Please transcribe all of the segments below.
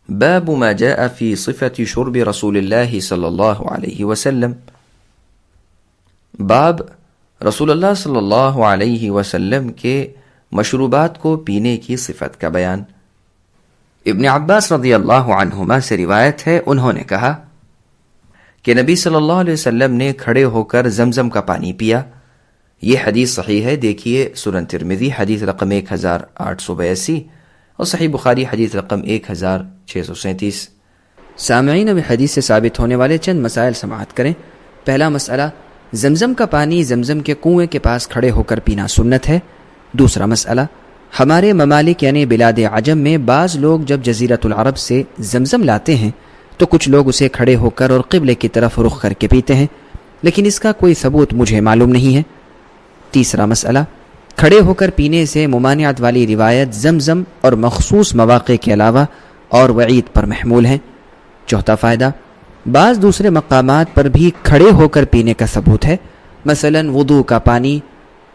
باب ما جاء في صفة شرب رسول الله صلی اللہ علیہ وسلم. باب رسول اللہ صلی اللہ علیہ وسلم کے مشروبات کو پینے کی صفت کا بیان. ابن عباس رضی اللہ عنہما سے روایت ہے، انہوں نے کہا کہ نبی صلی اللہ علیہ وسلم نے کھڑے ہو کر زمزم کا پانی پیا. یہ حدیث صحیح ہے، دیکھیے سنن ترمذی حدیث رقم 1882 اور صحیح بخاری حدیث رقم 1637. سامعین، اب حدیث سے ثابت ہونے والے چند مسائل سماعت کریں. پہلا مسئلہ، زمزم کا پانی زمزم کے کنویں کے پاس کھڑے ہو کر پینا سنت ہے. دوسرا مسئلہ، ہمارے ممالک یعنی بلاد عجم میں بعض لوگ جب جزیرۃ العرب سے زمزم لاتے ہیں تو کچھ لوگ اسے کھڑے ہو کر اور قبلے کی طرف رخ کر کے پیتے ہیں، لیکن اس کا کوئی ثبوت مجھے معلوم نہیں ہے. تیسرا مسئلہ، کھڑے ہو کر پینے سے ممانعت والی روایت زمزم اور مخصوص مواقع کے علاوہ اور وعید پر محمول ہیں. چوتھا فائدہ، بعض دوسرے مقامات پر بھی کھڑے ہو کر پینے کا ثبوت ہے، مثلا وضو کا پانی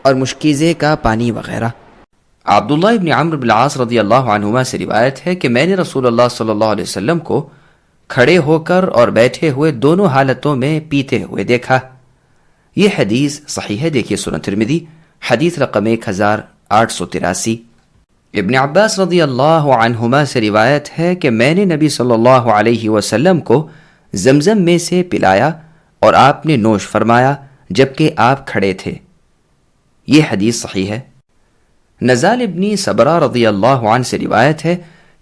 اور مشکیزے کا پانی وغیرہ. عبداللہ ابن عمرو بن العاص رضی اللہ عنہما سے روایت ہے کہ میں نے رسول اللہ صلی اللہ علیہ وسلم کو کھڑے ہو کر اور بیٹھے ہوئے دونوں حالتوں میں پیتے ہوئے دیکھا. یہ حدیث صحیح ہے، دیکھیے سنن ترمذی حدیث رقم 1883. ابن عباس رضی اللہ عنہما سے روایت ہے کہ میں نے نبی صلی اللہ علیہ وسلم کو زمزم میں سے پلایا اور آپ نے نوش فرمایا جبکہ آپ کھڑے تھے. یہ حدیث صحیح ہے. نزال ابن صبرہ رضی اللہ عنہ سے روایت ہے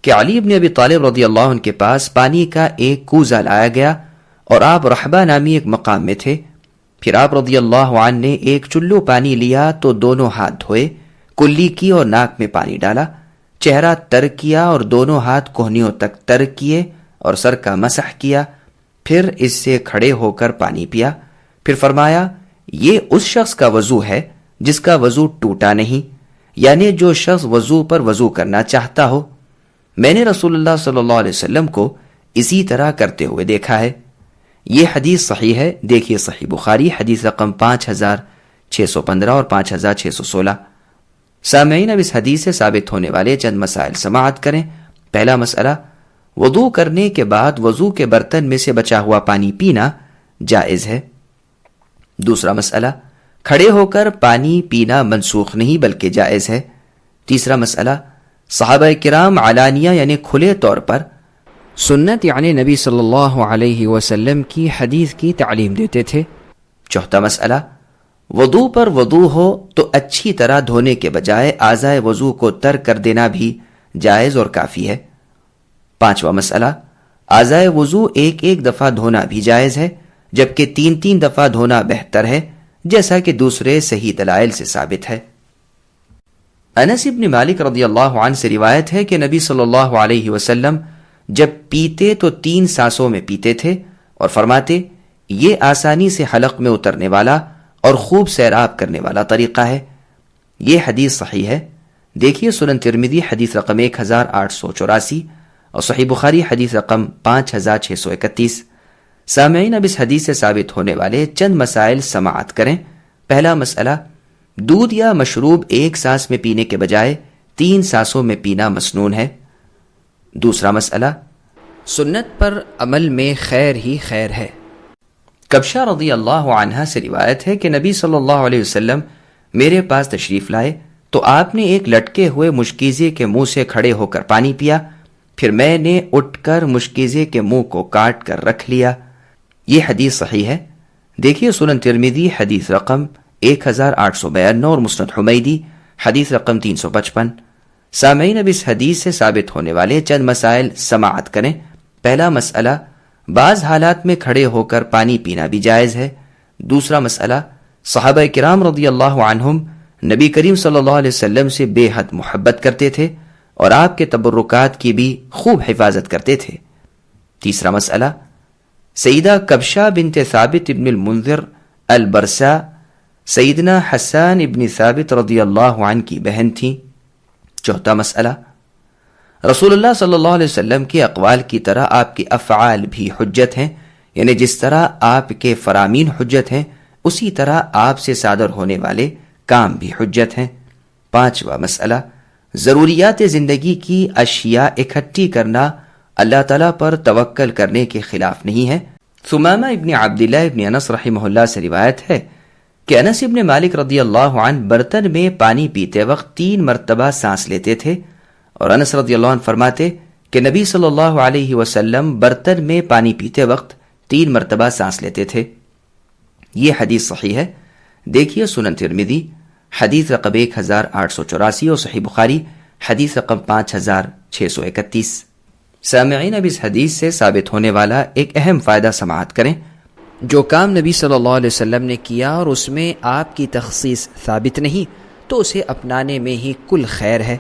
کہ علی ابن ابی طالب رضی اللہ عنہ کے پاس پانی کا ایک کوزہ لایا گیا اور آپ رحبہ نامی ایک مقام میں تھے. پھر آپ رضی اللہ عنہ نے ایک چلو پانی لیا تو دونوں ہاتھ دھوئے، کلی کی اور ناک میں پانی ڈالا، چہرہ تر کیا اور دونوں ہاتھ کوہنیوں تک تر کیے اور سر کا مسح کیا، پھر اس سے کھڑے ہو کر پانی پیا. پھر فرمایا، یہ اس شخص کا وضو ہے جس کا وضو ٹوٹا نہیں، یعنی جو شخص وضو پر وضو کرنا چاہتا ہو. میں نے رسول اللہ صلی اللہ علیہ وسلم کو اسی طرح کرتے ہوئے دیکھا ہے. یہ حدیث صحیح ہے، دیکھیے صحیح بخاری حدیث رقم 5615 اور 5616. سامعین، اب اس حدیث سے ثابت ہونے والے چند مسائل سماعت کریں. پہلا مسئلہ، وضو کرنے کے بعد وضو کے برتن میں سے بچا ہوا پانی پینا جائز ہے. دوسرا مسئلہ، کھڑے ہو کر پانی پینا منسوخ نہیں بلکہ جائز ہے. تیسرا مسئلہ، صحابہ کرام علانیہ یعنی کھلے طور پر سنت یعنی نبی صلی اللہ علیہ وسلم کی حدیث کی تعلیم دیتے تھے. چوتھا مسئلہ، وضو پر وضو ہو تو اچھی طرح دھونے کے بجائے اعضائے وضو کو تر کر دینا بھی جائز اور کافی ہے. پانچواں مسئلہ، اعضائے وضو ایک ایک دفعہ دھونا بھی جائز ہے جبکہ 3 دفعہ دھونا بہتر ہے، جیسا کہ دوسرے صحیح دلائل سے ثابت ہے. انس ابن مالک رضی اللہ عنہ سے روایت ہے کہ نبی صلی اللہ علیہ وسلم جب پیتے تو 3 سانسوں میں پیتے تھے اور فرماتے، یہ آسانی سے حلق میں اترنے والا اور خوب سیراب کرنے والا طریقہ ہے. یہ حدیث صحیح ہے، دیکھیے سنن ترمذی حدیث رقم 1884 اور صحیح بخاری حدیث رقم 5631. سامعین، اب اس حدیث سے ثابت ہونے والے چند مسائل سماعت کریں. پہلا مسئلہ، دودھ یا مشروب ایک سانس میں پینے کے بجائے 3 سانسوں میں پینا مسنون ہے. دوسرا مسئلہ، سنت پر عمل میں خیر ہی خیر ہے. کبشہ رضی اللہ عنہ سے روایت ہے کہ نبی صلی اللہ علیہ وسلم میرے پاس تشریف لائے تو آپ نے ایک لٹکے ہوئے مشکیزے کے منہ سے کھڑے ہو کر پانی پیا. پھر میں نے اٹھ کر مشکیزے کے منہ کو کاٹ کر رکھ لیا. یہ حدیث صحیح ہے، دیکھیے سنن ترمذی حدیث رقم 1892 اور مسند حمیدی حدیث رقم 355. سامعین، اب اس حدیث سے ثابت ہونے والے چند مسائل سماعت کریں. پہلا مسئلہ، بعض حالات میں کھڑے ہو کر پانی پینا بھی جائز ہے. دوسرا مسئلہ، صحابہ کرام رضی اللہ عنہم نبی کریم صلی اللہ علیہ وسلم سے بے حد محبت کرتے تھے اور آپ کے تبرکات کی بھی خوب حفاظت کرتے تھے. تیسرا مسئلہ، سیدہ کبشہ بنت ثابت ابن المنذر البرسا سیدنا حسان ابن ثابت رضی اللہ عنہ کی بہن تھیں. چوتھا مسئلہ، رسول اللہ صلی اللہ علیہ وسلم کے اقوال کی طرح آپ کے افعال بھی حجت ہیں، یعنی جس طرح آپ کے فرامین حجت ہیں اسی طرح آپ سے صادر ہونے والے کام بھی حجت ہیں. پانچواں مسئلہ، ضروریات زندگی کی اشیاء اکٹھی کرنا اللہ تعالیٰ پر توکل کرنے کے خلاف نہیں ہے۔ ثمامہ ابن عبداللہ ابن انس رحمہ اللہ سے روایت ہے کہ انس ابن مالک رضی اللہ عنہ برتن میں پانی پیتے وقت 3 مرتبہ سانس لیتے تھے، اور انس رضی اللہ عنہ فرماتے کہ نبی صلی اللہ علیہ وسلم برتن میں پانی پیتے وقت 3 مرتبہ سانس لیتے تھے۔ یہ حدیث صحیح ہے، دیکھیے سنن ترمذی حدیث رقم 1884 اور صحیح بخاری حدیث رقم 5631۔ سامعین، اب اس حدیث سے ثابت ہونے والا ایک اہم فائدہ سماعت کریں۔ جو کام نبی صلی اللہ علیہ وسلم نے کیا اور اس میں آپ کی تخصیص ثابت نہیں تو اسے اپنانے میں ہی کل خیر ہے۔